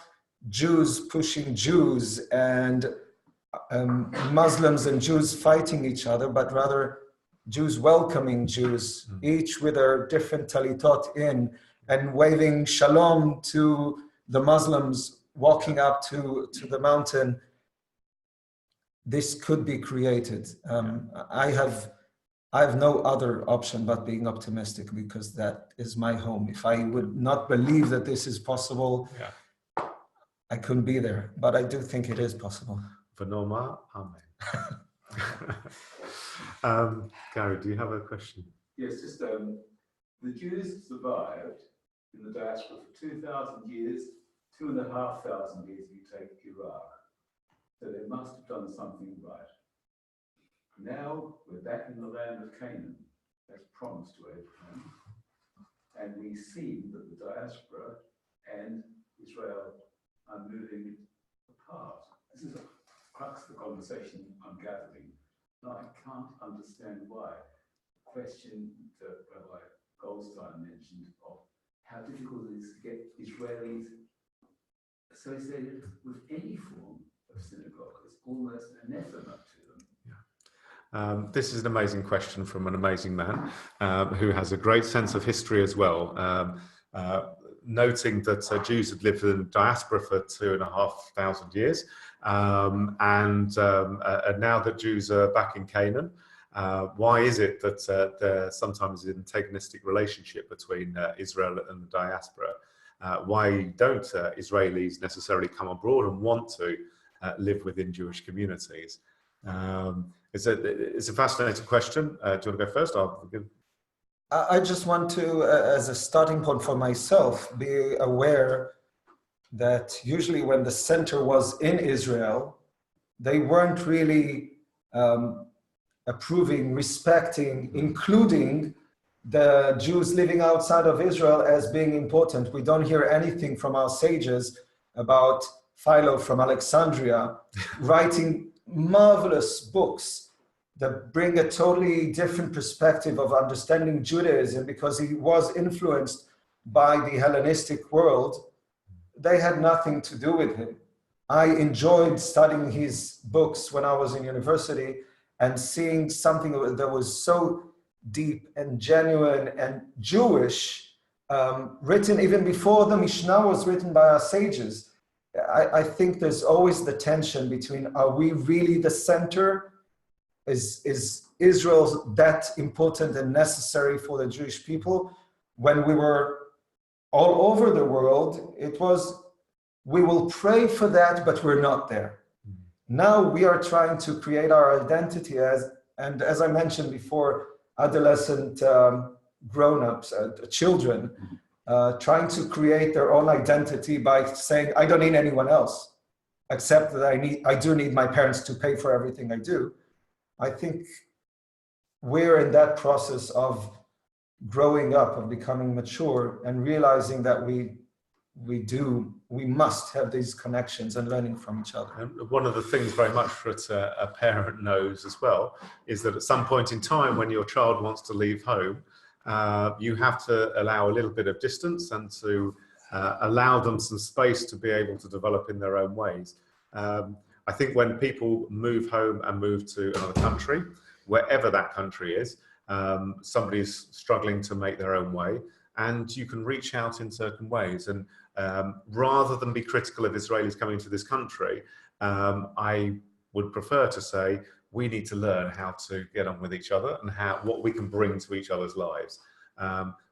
[SPEAKER 2] Jews pushing Jews and Muslims and Jews fighting each other, but rather Jews welcoming Jews, each with their different talitot in, and waving shalom to the Muslims walking up to the mountain. This could be created. I have no other option but being optimistic, because that is my home. If I would not believe that this is possible, I couldn't be there. But I do think it is possible.
[SPEAKER 1] V'noma, amen. Gary, do you have a question?
[SPEAKER 3] Yes, just the Jews survived in the diaspora for 2,000 years, 2,500 years if you take Iraq. So they must have done something right. Now we're back in the land of Canaan, as promised to Abraham, and we see that the diaspora and Israel are moving apart. This is the crux of the conversation I'm gathering. Now I can't understand why. The question that Rabbi Goldstein mentioned of how difficult it is to get Israelis associated with any form of synagogue. It's almost anathema to them.
[SPEAKER 1] This is an amazing question from an amazing man who has a great sense of history as well. Noting that Jews had lived in diaspora for 2,500 years, and now that Jews are back in Canaan, why is it that there sometimes is an antagonistic relationship between Israel and the diaspora? Why don't Israelis necessarily come abroad and want to live within Jewish communities? It's a fascinating question. Do you want to go first?
[SPEAKER 2] I just want to, as a starting point for myself, be aware that usually when the center was in Israel, they weren't really approving, respecting, including the Jews living outside of Israel as being important. We don't hear anything from our sages about Philo from Alexandria writing marvelous books that bring a totally different perspective of understanding Judaism, because he was influenced by the Hellenistic world. They had nothing to do with him. I enjoyed studying his books when I was in university and seeing something that was so deep and genuine and Jewish, written even before the Mishnah was written by our sages. I think there's always the tension between, are we really the center? Is Israel that important and necessary for the Jewish people? When we were all over the world, it was, we will pray for that, but we're not there. Now we are trying to create our identity and as I mentioned before, adolescent grown-ups, children, trying to create their own identity by saying, I don't need anyone else, except that I do need my parents to pay for everything I do. I think we're in that process of growing up, of becoming mature and realizing that we must have these connections and learning from each other.
[SPEAKER 1] And one of the things very much that a parent knows as well is that at some point in time when your child wants to leave home, you have to allow a little bit of distance and to allow them some space to be able to develop in their own ways. I think when people move home and move to another country, wherever that country is, somebody's struggling to make their own way, and you can reach out in certain ways. And rather than be critical of Israelis coming to this country, I would prefer to say we need to learn how to get on with each other and what we can bring to each other's lives.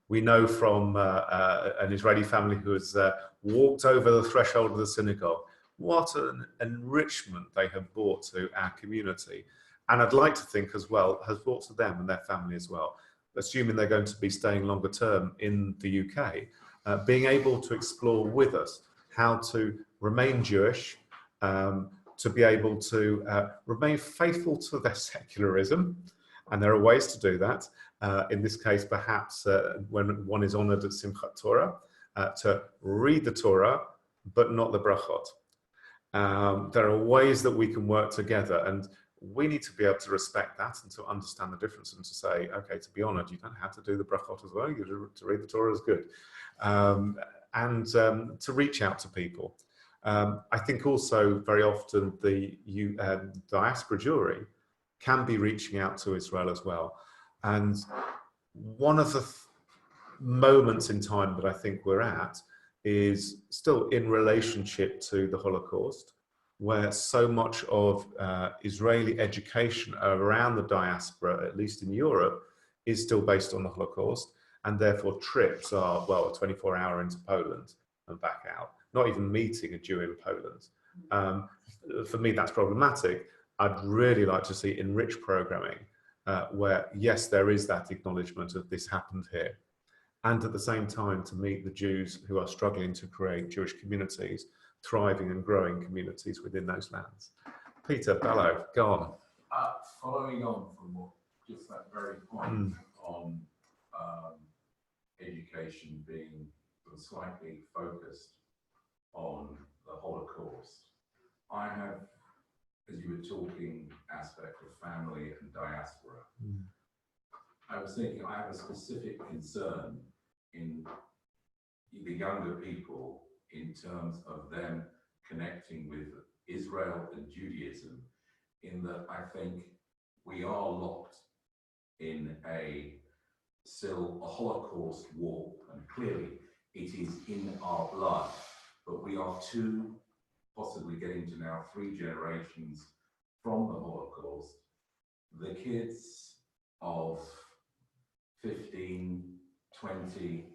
[SPEAKER 1] We know from an Israeli family who has walked over the threshold of the synagogue what an enrichment they have brought to our community. And I'd like to think as well has brought to them and their family as well, assuming they're going to be staying longer term in the UK, being able to explore with us how to remain Jewish, to be able to remain faithful to their secularism. And there are ways to do that. In this case, perhaps when one is honored at Simchat Torah, to read the Torah, but not the brachot. There are ways that we can work together, and we need to be able to respect that and to understand the difference and to say, okay, to be honored, you don't have to do the brachot as well. To read the Torah is good. And to reach out to people. I think also very often the diaspora Jewry can be reaching out to Israel as well. And one of the moments in time that I think we're at is still in relationship to the Holocaust, where so much of Israeli education around the diaspora, at least in Europe, is still based on the Holocaust, and therefore trips are, well, a 24-hour into Poland and back out, not even meeting a Jew in Poland. For me, that's problematic. I'd really like to see enriched programming where, yes, there is that acknowledgement of this happened here, and at the same time to meet the Jews who are struggling to create Jewish communities, thriving and growing communities within those lands. Peter, Bello, go on.
[SPEAKER 4] Following on from just that very point on education being sort of slightly focused on the Holocaust, I have, as you were talking, aspect of family and diaspora. I was thinking I have a specific concern in the younger people in terms of them connecting with Israel and Judaism, in that I think we are locked in still a Holocaust war, and clearly it is in our blood, but we are possibly getting to now 3 generations from the Holocaust. The kids of 15, 20,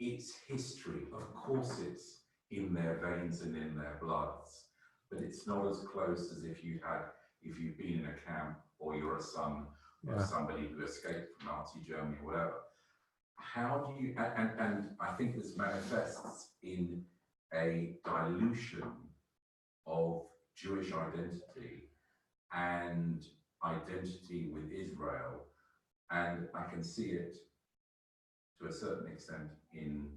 [SPEAKER 4] it's history. Of course it's in their veins and in their bloods, but it's not as close as if you've been in a camp or you're a son of somebody who escaped from Nazi Germany or whatever. How do you, and I think this manifests in a dilution of Jewish identity and identity with Israel And I can see it to a certain extent in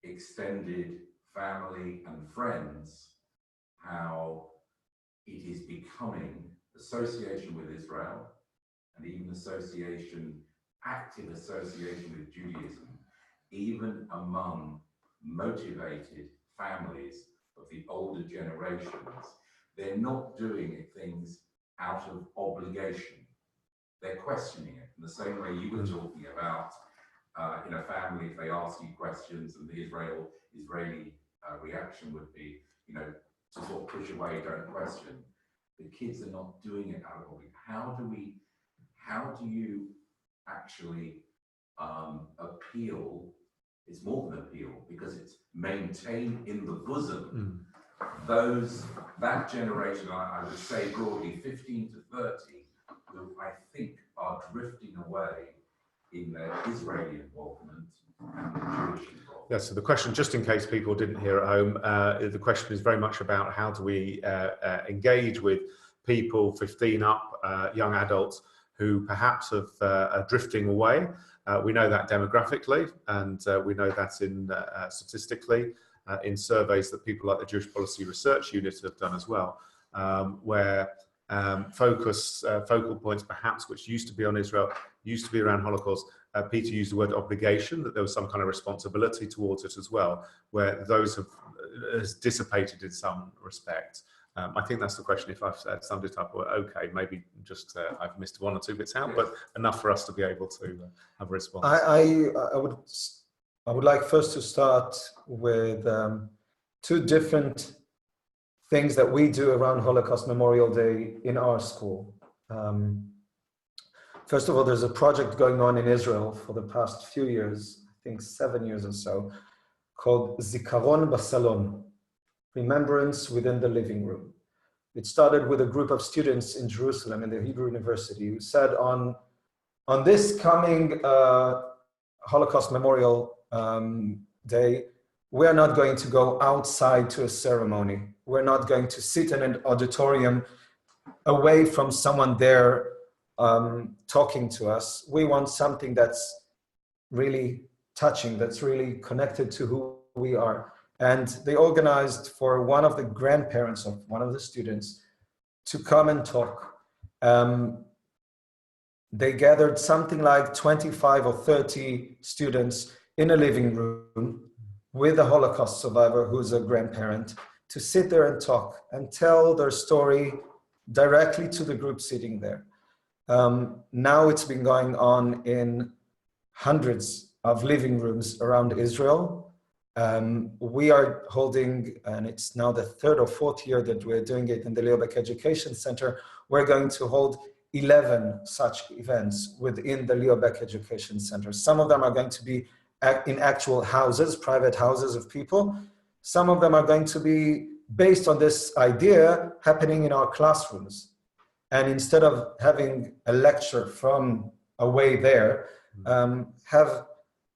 [SPEAKER 4] extended family and friends, how it is becoming association with Israel and even active association with Judaism, even among motivated families of the older generations. They're not doing things out of obligation. They're questioning it in the same way you were talking about in a family, if they ask you questions, and the Israeli reaction would be, to sort of push away, don't question. The kids are not doing it out of obligation. How do you actually appeal? It's more than appeal, because it's maintained in the bosom. That generation, I would say broadly 15 to 30, who I think are drifting away in their Israeli involvement and the Jewish involvement.
[SPEAKER 1] Yeah, so the question, just in case people didn't hear at home, the question is very much about how do we engage with people 15 up, young adults, who perhaps are drifting away. We know that demographically, and we know that statistically in surveys that people like the Jewish Policy Research Unit have done as well, where focal points perhaps which used to be on Israel, used to be around Holocaust. Peter used the word obligation, that there was some kind of responsibility towards it as well, where those has dissipated in some respect. I think that's the question. If I've summed it up, okay, maybe just I've missed one or two bits out, but enough for us to be able to have a response.
[SPEAKER 2] I would like first to start with two different things that we do around Holocaust Memorial Day in our school. First of all, there's a project going on in Israel for the past few years, I think 7 years or so, called Zikaron Basalon, Remembrance Within the Living Room. It started with a group of students in Jerusalem in the Hebrew University who said on this coming Holocaust Memorial Day, we're not going to go outside to a ceremony. We're not going to sit in an auditorium away from someone there talking to us. We want something that's really touching, that's really connected to who we are. And they organized for one of the grandparents of one of the students to come and talk. They gathered something like 25 or 30 students in a living room with a Holocaust survivor who's a grandparent to sit there and talk and tell their story directly to the group sitting there. Now it's been going on in hundreds of living rooms around Israel. We are holding, and it's now the third or fourth year that we're doing it in the Leo Baeck Education Center. We're going to hold 11 such events within the Leo Baeck Education Center. Some of them are going to be in actual houses, private houses of people. Some of them are going to be based on this idea happening in our classrooms. And instead of having a lecture from away there, have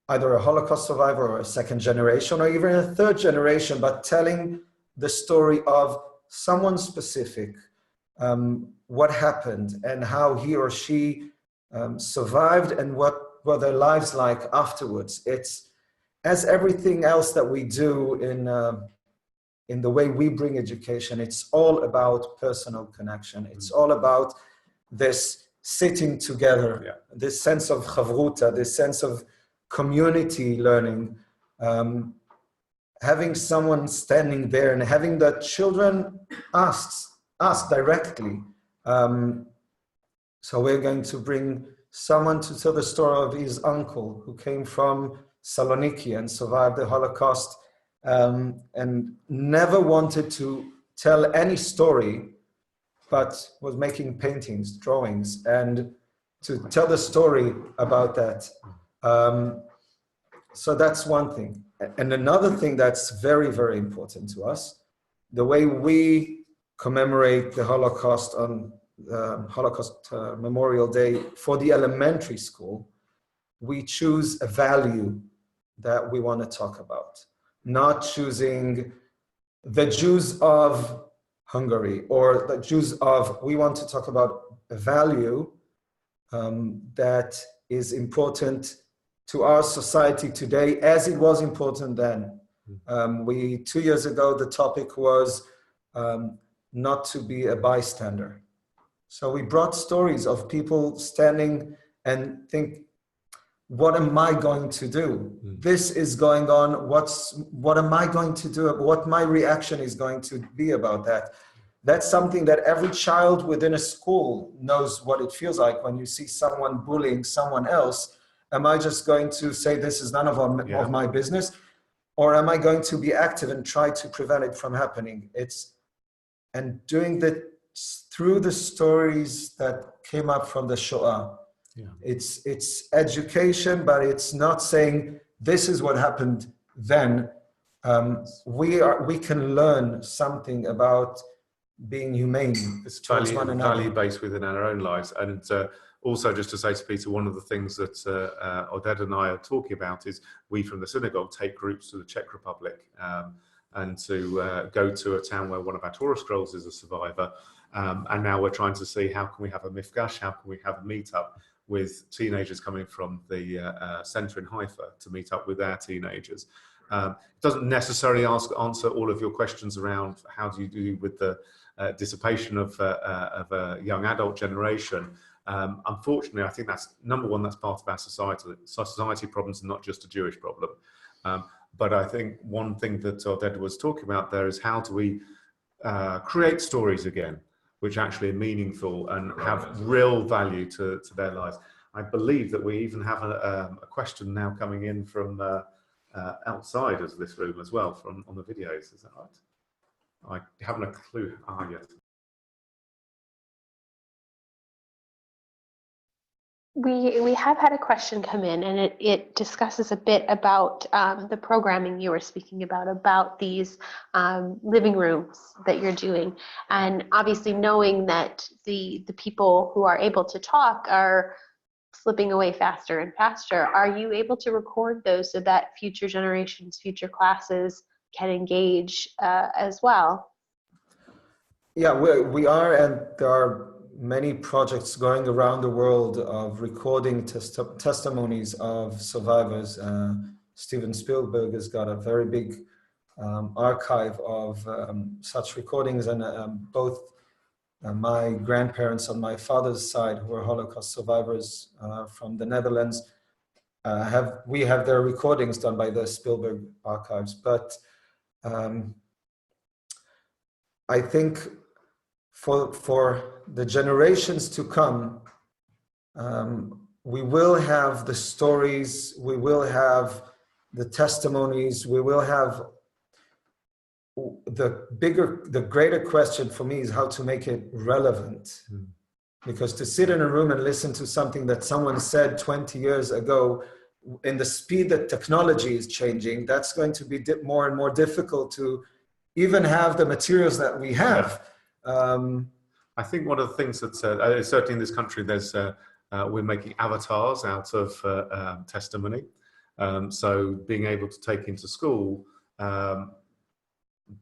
[SPEAKER 2] either a Holocaust survivor or a second generation or even a third generation, but telling the story of someone specific, what happened and how he or she survived and what were their lives like afterwards. It's, as everything else that we do in the way we bring education, it's all about personal connection. It's all about this sitting together, this sense of chavruta, this sense of community learning, having someone standing there and having the children ask directly. So we're going to bring someone to tell the story of his uncle who came from Saloniki and survived the Holocaust and never wanted to tell any story, but was making paintings, drawings, and to tell the story about that. So that's one thing. And another thing that's very, very important to us, the way we commemorate the Holocaust on Holocaust Memorial Day for the elementary school, we choose a value that we want to talk about. Not choosing the Jews of Hungary or the Jews of, we want to talk about a value that is important to our society today as it was important then. 2 years ago, the topic was not to be a bystander. So we brought stories of people standing and think, what am I going to do? This is going on. What am I going to do? What my reaction is going to be about that? That's something that every child within a school knows what it feels like when you see someone bullying someone else. Am I just going to say this is none of my business? Or am I going to be active and try to prevent it from happening? And doing that through the stories that came up from the Shoah. It's education, but it's not saying this is what happened then. We can learn something about being humane.
[SPEAKER 1] It's value-based within our own lives. And also, just to say to Peter, one of the things that Oded and I are talking about is we from the synagogue take groups to the Czech Republic and to go to a town where one of our Torah scrolls is a survivor. And now we're trying to see how can we have a mifgash, how can we have a meetup with teenagers coming from the centre in Haifa to meet up with our teenagers. It doesn't necessarily answer all of your questions around how do you do with the dissipation of a young adult generation. Unfortunately, I think that's number one, that's part of our society problems and not just a Jewish problem. But I think one thing that Oded was talking about there is how do we create stories again, which actually are meaningful and have real value to their lives. I believe that we even have a question now coming in from outside of this room as well, from on the videos. Is that right? I haven't a clue. Yes.
[SPEAKER 5] We have had a question come in, and it discusses a bit about the programming you were speaking about these living rooms that you're doing, and obviously knowing that the people who are able to talk are slipping away faster and faster. Are you able to record those so that future generations, future classes can engage as well?
[SPEAKER 2] Yeah, we are, and there are many projects going around the world of recording testimonies of survivors. Steven Spielberg has got a very big archive of such recordings, and both my grandparents on my father's side, who are Holocaust survivors from the Netherlands, we have their recordings done by the Spielberg archives. But I think for the generations to come, we will have the stories, we will have the testimonies, we will have the greater question for me is how to make it relevant. Because to sit in a room and listen to something that someone said 20 years ago, in the speed that technology is changing, that's going to be more and more difficult to even have the materials that we have.
[SPEAKER 1] I think one of the things that certainly in this country, there's we're making avatars out of testimony. So being able to take into school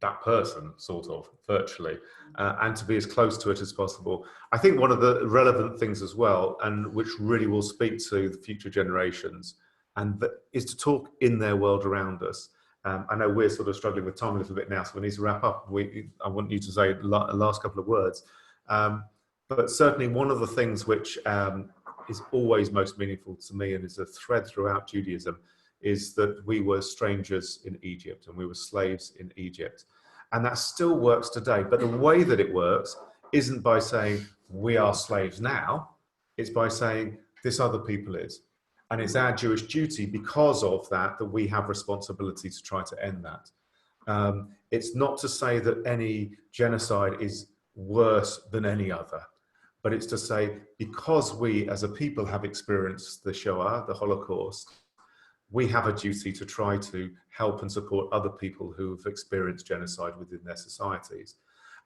[SPEAKER 1] that person, sort of virtually, and to be as close to it as possible. I think one of the relevant things as well, and which really will speak to the future generations, and is to talk in their world around us. I know we're sort of struggling with time a little bit now, so we need to wrap up. I want you to say the last couple of words. But certainly one of the things which is always most meaningful to me and is a thread throughout Judaism is that we were strangers in Egypt and we were slaves in Egypt. And that still works today. But the way that it works isn't by saying we are slaves now. It's by saying this other people is. And it's our Jewish duty because of that we have responsibility to try to end that. It's not to say that any genocide is worse than any other, but it's to say because we as a people have experienced the Shoah, the Holocaust, we have a duty to try to help and support other people who have experienced genocide within their societies.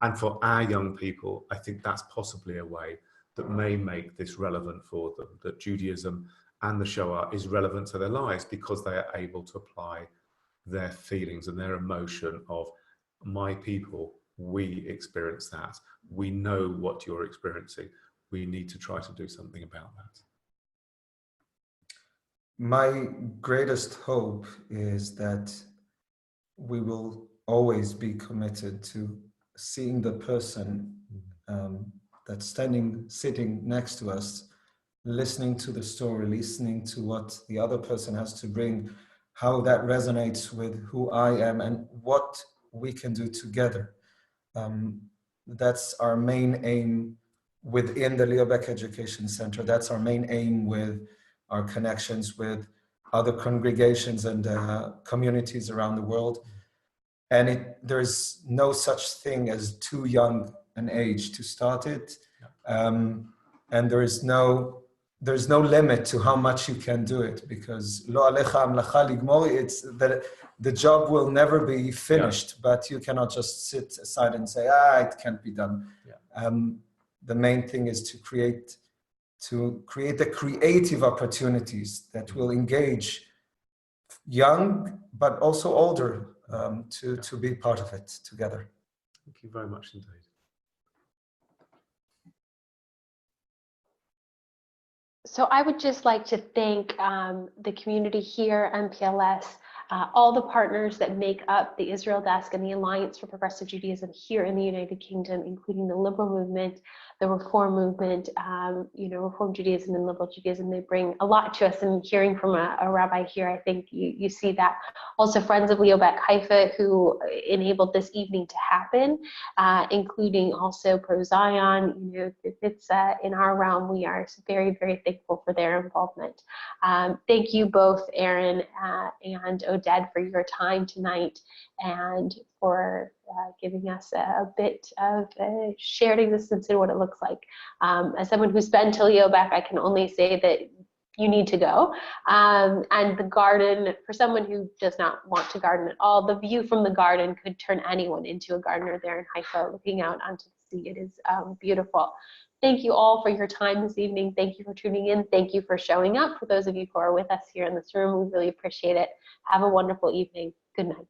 [SPEAKER 1] And for our young people, I think that's possibly a way that may make this relevant for them, that Judaism and the Shoah is relevant to their lives because they are able to apply their feelings and their emotion of my people, we experience that. We know what you're experiencing. we need to try to do something about that.
[SPEAKER 2] My greatest hope is that we will always be committed to seeing the person that's sitting next to us, listening to the story, listening to what the other person has to bring, how that resonates with who I am and what we can do together. That's our main aim within the Leo Baeck Education Center. That's our main aim with our connections with other congregations and communities around the world. And there's no such thing as too young an age to start it. And there's no limit to how much you can do it, because lo alecha amlacha ligmor, it's that the job will never be finished, but you cannot just sit aside and say, it can't be done. The main thing is to create the creative opportunities that will engage young, but also older, to be part of it together.
[SPEAKER 1] Thank you very much indeed.
[SPEAKER 5] So I would just like to thank the community here, MPLS, all the partners that make up the Israel Desk and the Alliance for Progressive Judaism here in the United Kingdom, including the Liberal Movement, the Reform Movement, Reform Judaism and Liberal Judaism. They bring a lot to us, and hearing from a rabbi here, I think you see that. Also, Friends of Leo Baeck Haifa, who enabled this evening to happen, including also Pro Zion. If it's in our realm, we are very, very thankful for their involvement. Thank you both, Aaron and Oded, for your time tonight and for giving us a bit of shared existence in what it looks like. As someone who's been to Leo Baeck, I can only say that you need to go. And the garden, for someone who does not want to garden at all, the view from the garden could turn anyone into a gardener there in Haifa, looking out onto the sea. It is beautiful. Thank you all for your time this evening. Thank you for tuning in. Thank you for showing up. For those of you who are with us here in this room, we really appreciate it. Have a wonderful evening. Good night.